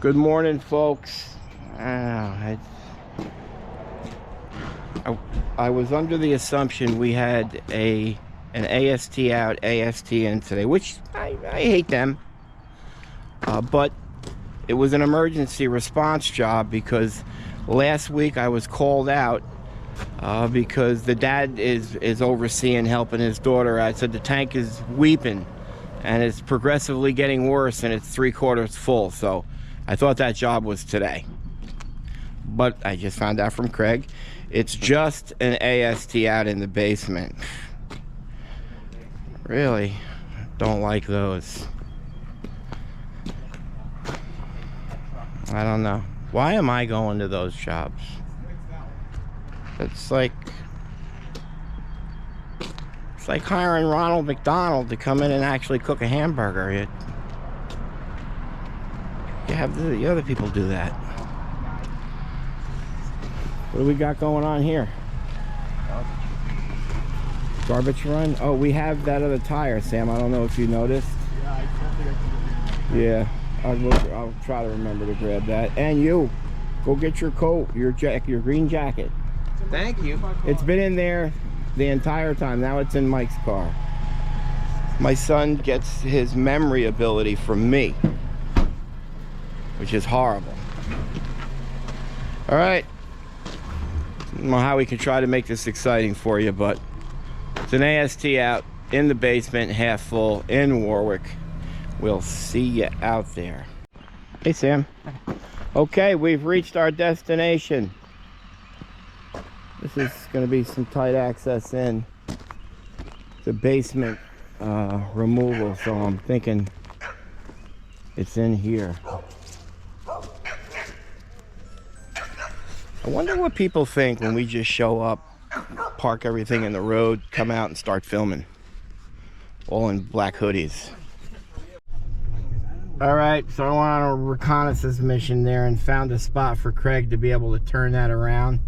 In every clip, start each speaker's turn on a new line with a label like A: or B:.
A: Good morning, folks. I was under the assumption we had an AST out, AST in today, which I hate them. But it was an emergency response job because last week I was called out because the dad is overseeing helping his daughter out. Said the tank is weeping and it's progressively getting worse and it's 3/4 full. So I thought that job was today. But I just found out from Craig, it's just an AST out in the basement. Really don't like those. I don't know. Why am I going to those jobs? It's like hiring Ronald McDonald to come in and actually cook a hamburger. You have the other people do that. What do we got going on here? Garbage run? Oh, we have that other tire, Sam. I don't know if you noticed.
B: Yeah, I don't think I can do it.
A: Yeah, I'll try to remember to grab that. And you, go get your coat, your green jacket.
B: Thank you.
A: It's been in there the entire time. Now it's in Mike's car. My son gets his memory ability from me, which is horrible. All right. I don't know how we can try to make this exciting for you, but it's an AST out in the basement, half full, in Warwick. We'll see you out there. Hey, Sam. Okay, we've reached our destination. This is going to be some tight access in the basement removal, so I'm thinking it's in here. I wonder what people think when we just show up, park everything in the road, come out and start filming. All in black hoodies. Alright, so I went on a reconnaissance mission there and found a spot for Craig to be able to turn that around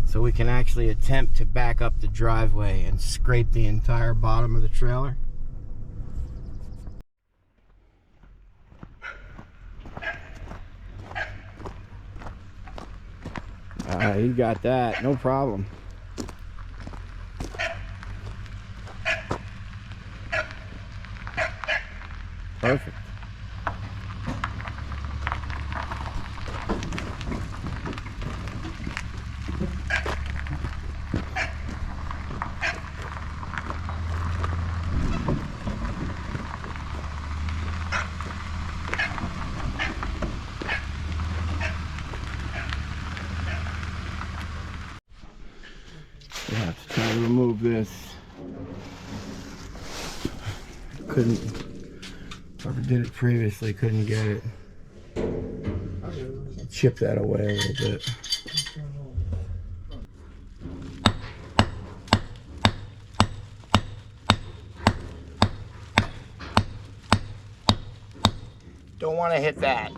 A: so we can actually attempt to back up the driveway and scrape the entire bottom of the trailer. He got that, no problem. Perfect. We have to try to remove this. Couldn't, whoever did it previously couldn't get it. Chip that away a little bit. Don't want to hit that.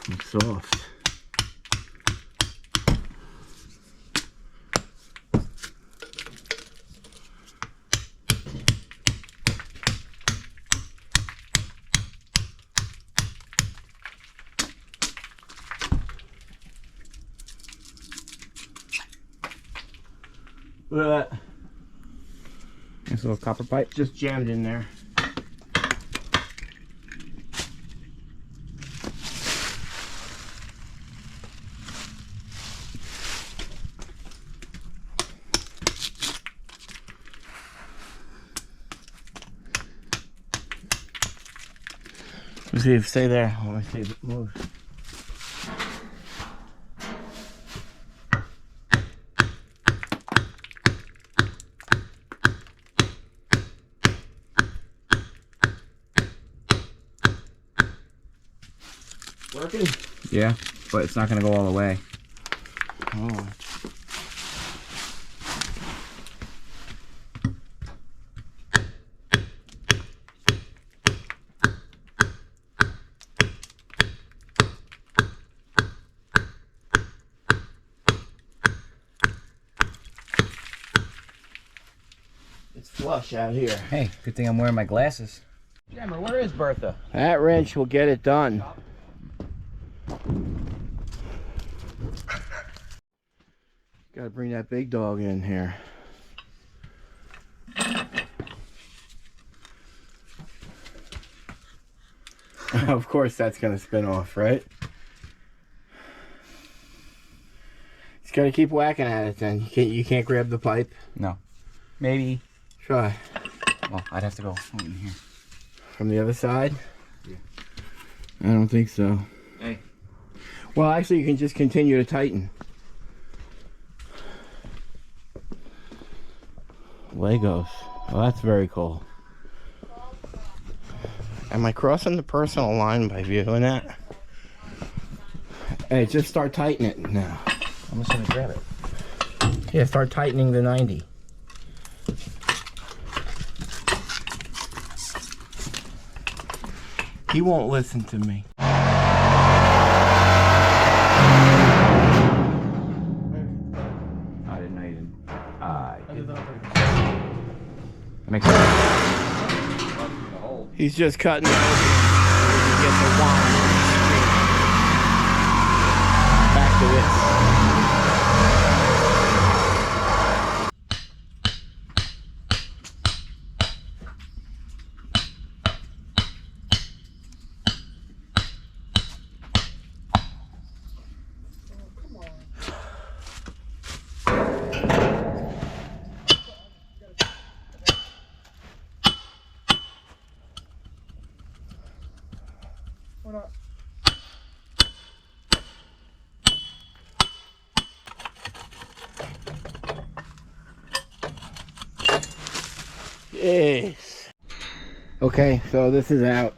A: It's soft. Look at that. Nice little copper pipe just jammed in there. Let's see if it stay there. Let me see if it moves. Working?
B: Yeah, but it's not going to go all the way.
A: Oh. It's flush out here.
B: Hey, good thing I'm wearing my glasses.
A: Jammer, where is Bertha? That wrench will get it done. Gotta bring that big dog in here. Of course that's gonna spin off, right? Just gotta keep whacking at it then. You can't grab the pipe?
B: No. Maybe.
A: Try.
B: Well, I'd have to go in here.
A: From the other side?
B: Yeah.
A: I don't think so.
B: Hey.
A: Well, actually you can just continue to tighten. Legos. Oh, that's very cool. Am I crossing the personal line by viewing that? Hey, just start tightening it now.
B: I'm just gonna grab it.
A: Yeah, start tightening the 90. He won't listen to me.
B: I didn't know you didn't. I didn't. That makes sense.
A: He's just cutting it open so we can get the wine back to this. Yes. Okay, so this is out.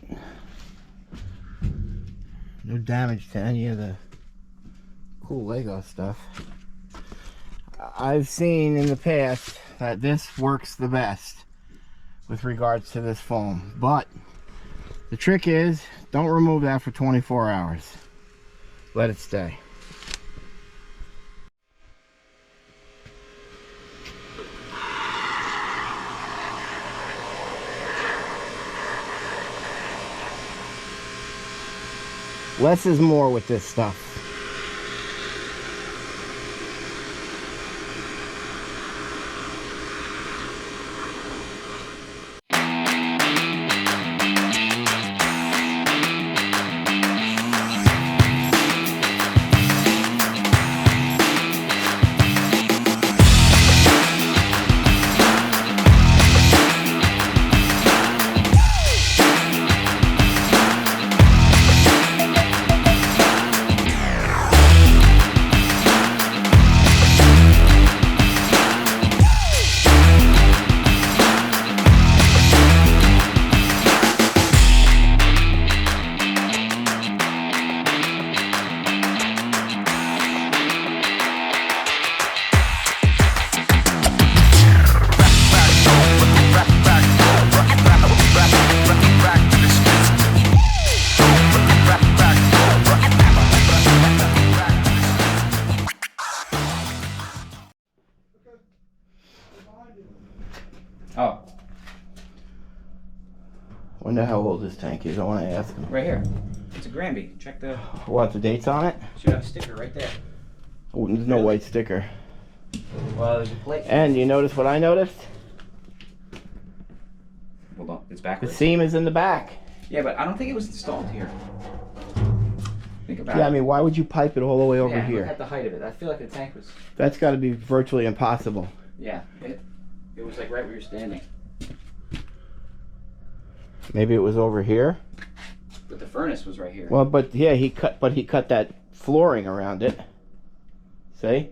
A: No damage to any of the cool Lego stuff. I've seen in the past that this works the best with regards to this foam, but the trick is don't remove that for 24 hours. Let it stay. Less is more with this stuff.
B: Oh,
A: Wonder how old this tank is. I want to ask him.
B: right here. It's a Granby. Check the.
A: What, the dates on it?
B: Should have a sticker right there.
A: Oh, there's no white sticker.
B: Well, there's a plate.
A: And you notice what I noticed?
B: Hold on, it's
A: The
B: backwards.
A: seam is in the back.
B: Yeah, but I don't think it was installed here. Think about it.
A: Yeah, I mean, why would you pipe it all the way over
B: yeah,
A: here?
B: Look at the height of it. I feel like the tank was.
A: That's got to be virtually impossible.
B: Yeah, it was like right where you're standing.
A: Maybe it was over here.
B: But the furnace was right here.
A: Well, but yeah, he cut that flooring around it. See?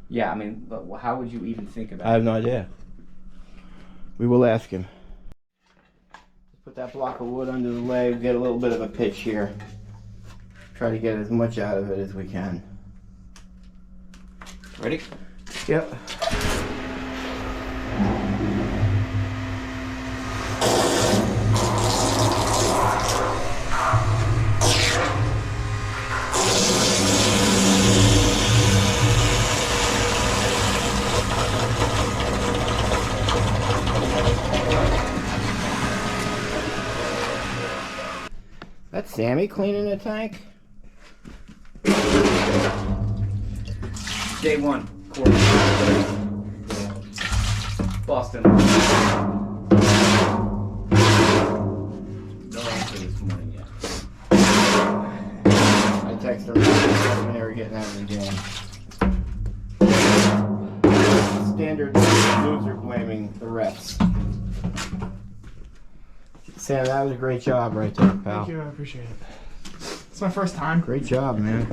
B: Yeah, I mean, but how would you even think about
A: I have no idea. We will ask him. Put that block of wood under the leg, get a little bit of a pitch here. Try to get as much out of it as we can.
B: it? Ready?
A: Yep. Sammy cleaning the tank?
B: Day one. Boston. No answer this morning yet.
A: I texted her when they were getting out of the game. Standard loser blaming the refs. Sam, that was a great job right there, pal.
C: Thank you, I appreciate it. It's my first time.
A: Great job, man.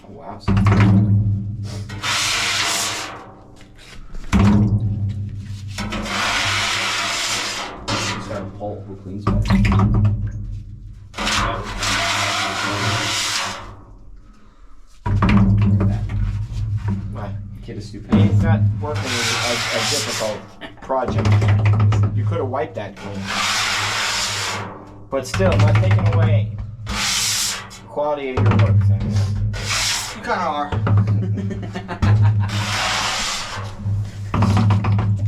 B: Wow. Start a poll. Who cleans better?
A: What?
B: Kid is stupid.
A: It's not working with a difficult project. You could have wiped that clean. But still, not taking away quality of your work, Sam.
C: You kind of are.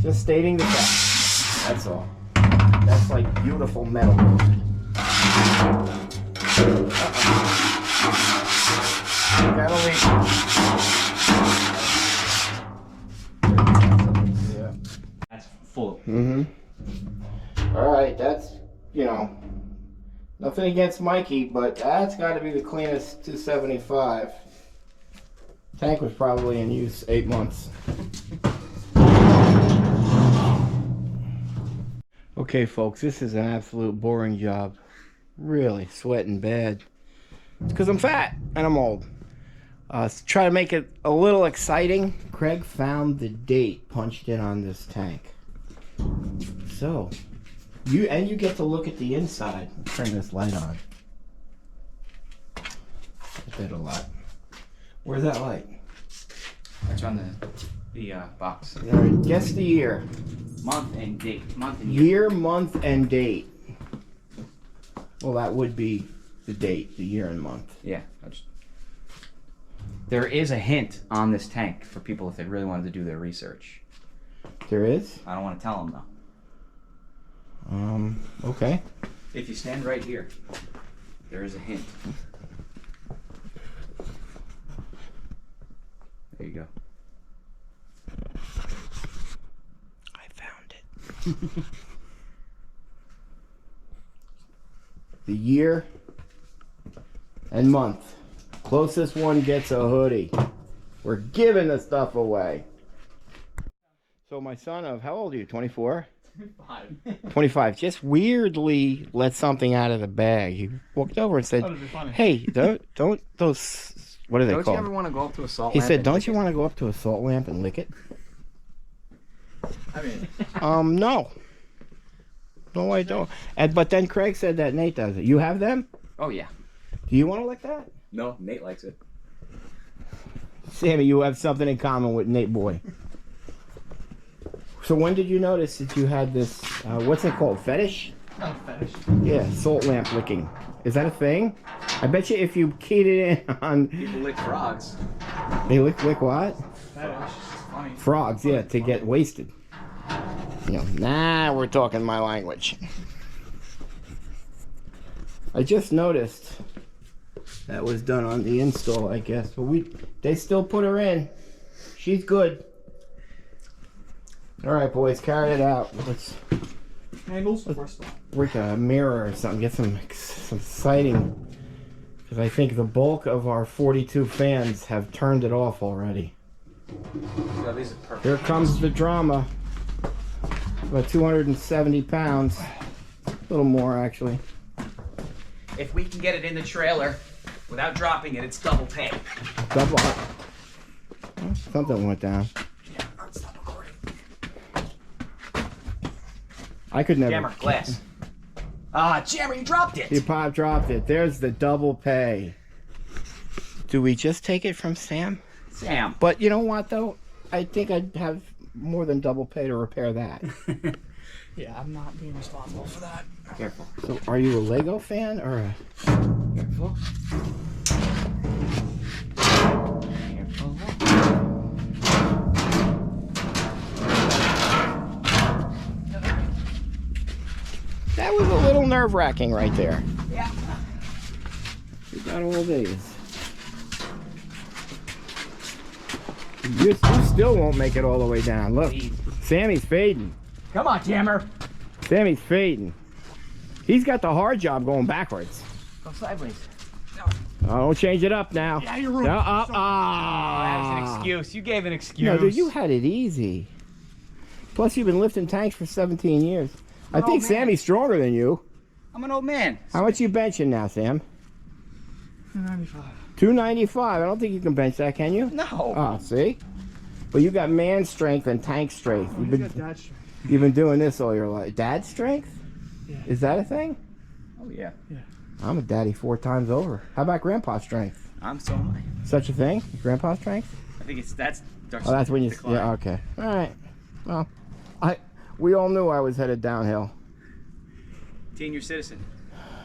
A: Just stating the fact. That's all. That's like beautiful metal. Gotta leave. Yeah.
B: That's full.
A: Mm-hmm. Alright, that's, you know, nothing against Mikey, but that's got to be the cleanest 275. Tank was probably in use 8 months. Okay, folks, this is an absolute boring job. Really sweating bad. It's because I'm fat and I'm old. Try to make it a little exciting. Craig found the date punched in on this tank. So, you get to look at the inside. Let's turn this light on. I did a lot. Where's that light?
B: That's on the box.
A: All right, guess the year.
B: Month and date. Month and year.
A: Year, month, and date. Well, that would be the date, the year and month.
B: Yeah. There is a hint on this tank for people if they really wanted to do their research.
A: There is?
B: I don't want to tell them though.
A: Okay.
B: If you stand right here, there is a hint. There you go.
A: I found it. The year and month. Closest one gets a hoodie. We're giving the stuff away. So my son of, how old are you, 24? 25. Just weirdly let something out of the bag. He walked over and said, hey, don't those, what are they
B: Don't
A: called?
B: you ever want to go up to a salt
A: He
B: lamp?
A: said, don't you want to go up to a salt lamp and lick it?
C: I mean,
A: No. No, I don't. But then Craig said that Nate does it. You have them?
B: Oh, yeah.
A: Do you want to lick that?
B: No, Nate likes it.
A: Sammy, you have something in common with Nate Boy. So when did you notice that you had this, what's it called, fetish?
C: not a fetish.
A: Yeah, salt lamp licking. Is that a thing? I bet you if you keyed it in on...
B: People lick frogs.
A: They lick what?
C: Fetish. It's funny.
A: Frogs, yeah, to get wasted. You know, nah, we're talking my language. I just noticed that was done on the install, I guess. But they still put her in. She's good. All right, boys, carry it out. Let's
C: Angles? First one.
A: work a mirror or something. Get some sighting. Because I think the bulk of our 42 fans have turned it off already.
B: Yeah, these are perfect.
A: Here comes the drama. About 270 pounds. A little more, actually.
B: If we can get it in the trailer without dropping it, it's double pay.
A: Double. Something went down.
B: Yeah, stop recording.
A: I could never.
B: Jammer, glass. Jammer, you dropped it.
A: You pop dropped it. There's the double pay. Do we just take it from Sam?
B: Sam.
A: But you know what, though? I think I'd have more than double pay to repair that.
C: Yeah, I'm not being responsible for that.
B: Careful.
A: So, are you a Lego fan or a...
B: Careful.
A: That was a little nerve-wracking right there.
C: Yeah.
A: We got all these. You still won't make it all the way down. Look, Sammy's fading.
B: Come on, Jammer.
A: Sammy's fading. He's got the hard job going backwards.
B: Go sideways.
A: Oh, don't change it up now.
C: Yeah, you're rude.
A: No,
B: That was an excuse. You gave an excuse.
A: No, dude, you had it easy. Plus, you've been lifting tanks for 17 years. I
B: Oh,
A: think
B: man.
A: Sammy's stronger than you.
B: I'm an old man.
A: How much you benching now, Sam?
C: 295.
A: 295. I don't think you can bench that, can you?
B: No.
A: Oh, see? But you got man strength and tank strength.
C: He's got dad strength.
A: You've been doing this all your life. Dad strength?
C: Yeah.
A: Is that a thing?
B: Oh, yeah.
A: I'm a daddy 4 times over. How about grandpa strength?
B: So am I.
A: Such a thing? Grandpa strength?
B: I think that's...
A: Oh, that's when you... Yeah, okay. All right. Well, we all knew I was headed downhill.
B: Senior citizen.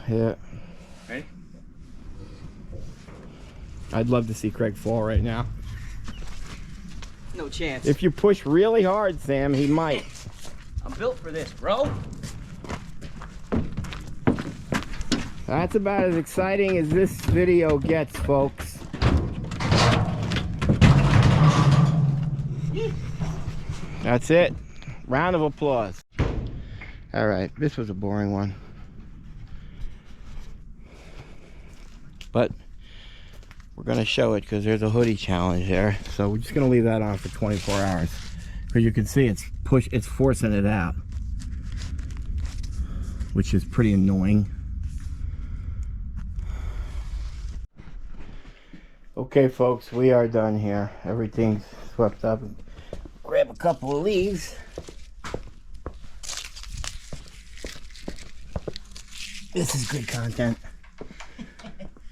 A: Yeah.
B: Ready?
A: I'd love to see Craig fall right now.
B: No chance.
A: If you push really hard, Sam, he might.
B: I'm built for this, bro.
A: That's about as exciting as this video gets, folks. That's it. Round of applause. All right, this was a boring one. But we're gonna show it because there's a hoodie challenge there. So we're just gonna leave that on for 24 hours. Because you can see it's forcing it out. Which is pretty annoying. Okay, folks, we are done here. Everything's swept up. Grab a couple of leaves. This is good content.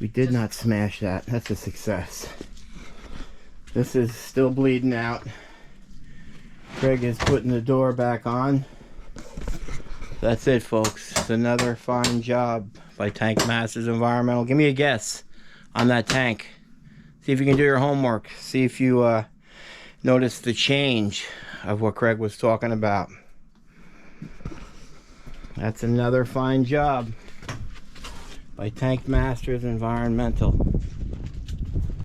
A: We did not smash that. That's a success. This is still bleeding out. Craig is putting the door back on. That's it, folks. It's another fine job by Tank Masters Environmental. Give me a guess on that tank. See if you can do your homework. See if you notice the change of what Craig was talking about. That's another fine job by Tank Masters Environmental.